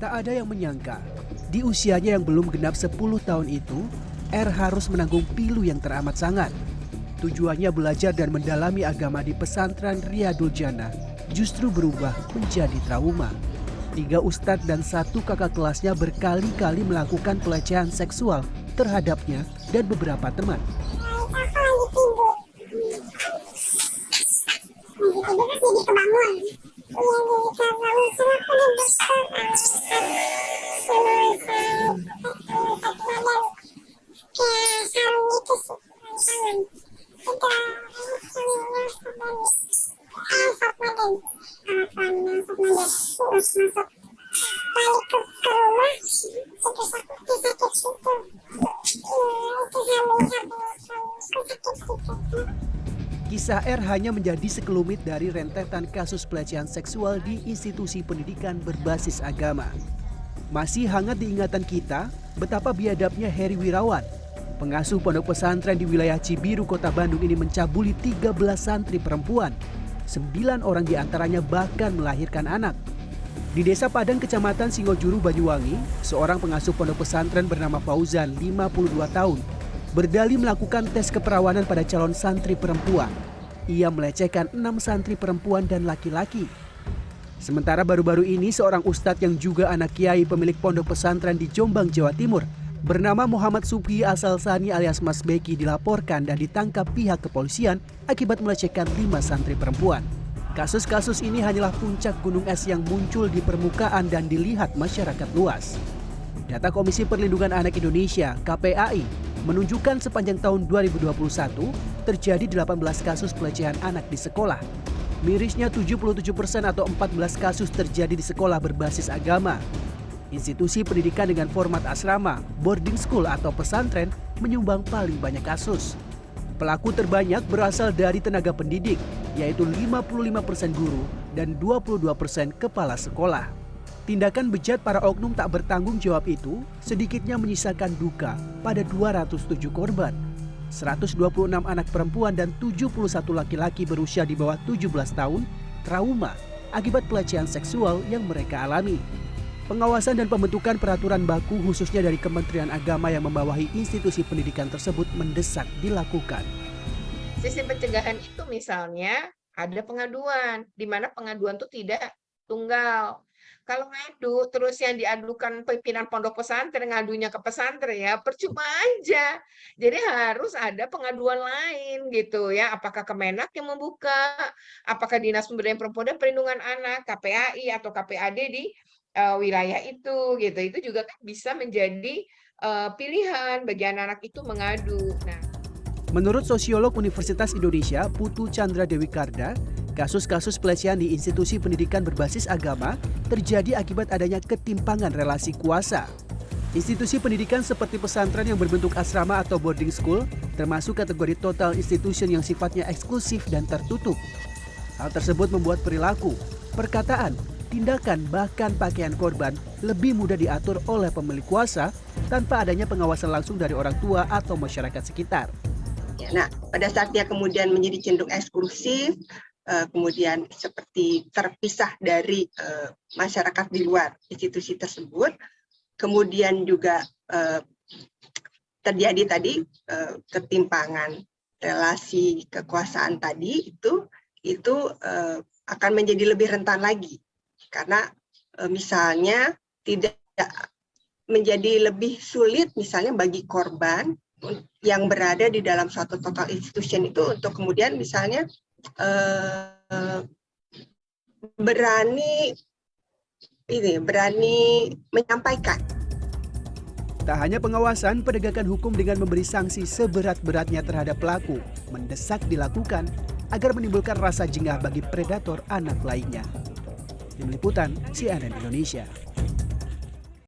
Tak ada yang menyangka, di usianya yang belum genap 10 tahun itu, R harus menanggung pilu yang teramat sangat. Tujuannya belajar dan mendalami agama di pesantren Riyadul Jannah justru berubah menjadi trauma. 3 ustadz dan 1 kakak kelasnya berkali-kali melakukan pelecehan seksual terhadapnya dan beberapa teman. Kisah R hanya menjadi sekelumit dari rentetan kasus pelecehan seksual di institusi pendidikan berbasis agama. Masih hangat di ingatan kita betapa biadabnya Heri Wirawan, pengasuh pondok pesantren di wilayah Cibiru, Kota Bandung ini mencabuli 13 santri perempuan. 9 orang diantaranya bahkan melahirkan anak. Di Desa Padang, Kecamatan Singojuru, Banyuwangi, seorang pengasuh pondok pesantren bernama Fauzan, 52 tahun, berdalih melakukan tes keperawanan pada calon santri perempuan. Ia melecehkan 6 santri perempuan dan laki-laki. Sementara baru-baru ini seorang ustadz yang juga anak kiai pemilik pondok pesantren di Jombang, Jawa Timur, bernama Muhammad Subhi Asal Sani alias Mas Beki dilaporkan dan ditangkap pihak kepolisian akibat melecehkan 5 santri perempuan. Kasus-kasus ini hanyalah puncak gunung es yang muncul di permukaan dan dilihat masyarakat luas. Data Komisi Perlindungan Anak Indonesia (KPAI) menunjukkan sepanjang tahun 2021 terjadi 18 kasus pelecehan anak di sekolah. Mirisnya 77% atau 14 kasus terjadi di sekolah berbasis agama. Institusi pendidikan dengan format asrama, boarding school atau pesantren menyumbang paling banyak kasus. Pelaku terbanyak berasal dari tenaga pendidik, yaitu 55% guru dan 22% kepala sekolah. Tindakan bejat para oknum tak bertanggung jawab itu sedikitnya menyisakan duka pada 207 korban. 126 anak perempuan dan 71 laki-laki berusia di bawah 17 tahun trauma akibat pelecehan seksual yang mereka alami. Pengawasan dan pembentukan peraturan baku khususnya dari Kementerian Agama yang membawahi institusi pendidikan tersebut mendesak dilakukan. Sistem pencegahan itu misalnya ada pengaduan, di mana pengaduan itu tidak tunggal. Kalau ngadu terus yang diadukan pimpinan pondok pesantren ngadunya ke pesantren ya percuma aja. Jadi harus ada pengaduan lain gitu ya. Apakah Kemenak yang membuka, apakah Dinas Pemberdayaan Perempuan dan Perlindungan Anak, KPAI atau KPAD di wilayah itu gitu. Itu juga kan bisa menjadi pilihan bagi anak-anak itu mengadu. Nah, menurut sosiolog Universitas Indonesia Putu Chandra Dewi Karda, kasus-kasus pelecehan di institusi pendidikan berbasis agama terjadi akibat adanya ketimpangan relasi kuasa. Institusi pendidikan seperti pesantren yang berbentuk asrama atau boarding school termasuk kategori total institution yang sifatnya eksklusif dan tertutup. Hal tersebut membuat perilaku, perkataan, tindakan bahkan pakaian korban lebih mudah diatur oleh pemilik kuasa tanpa adanya pengawasan langsung dari orang tua atau masyarakat sekitar. Nah, pada saat dia kemudian menjadi cenderung eksklusif, kemudian seperti terpisah dari masyarakat di luar institusi tersebut, kemudian juga terjadi tadi ketimpangan relasi kekuasaan tadi itu akan menjadi lebih rentan lagi karena misalnya tidak menjadi lebih sulit misalnya bagi korban yang berada di dalam suatu total institution itu untuk kemudian misalnya berani menyampaikan. Tak hanya pengawasan, penegakan hukum dengan memberi sanksi seberat-beratnya terhadap pelaku mendesak dilakukan agar menimbulkan rasa jengah bagi predator anak lainnya. Tim Liputan CNN Indonesia.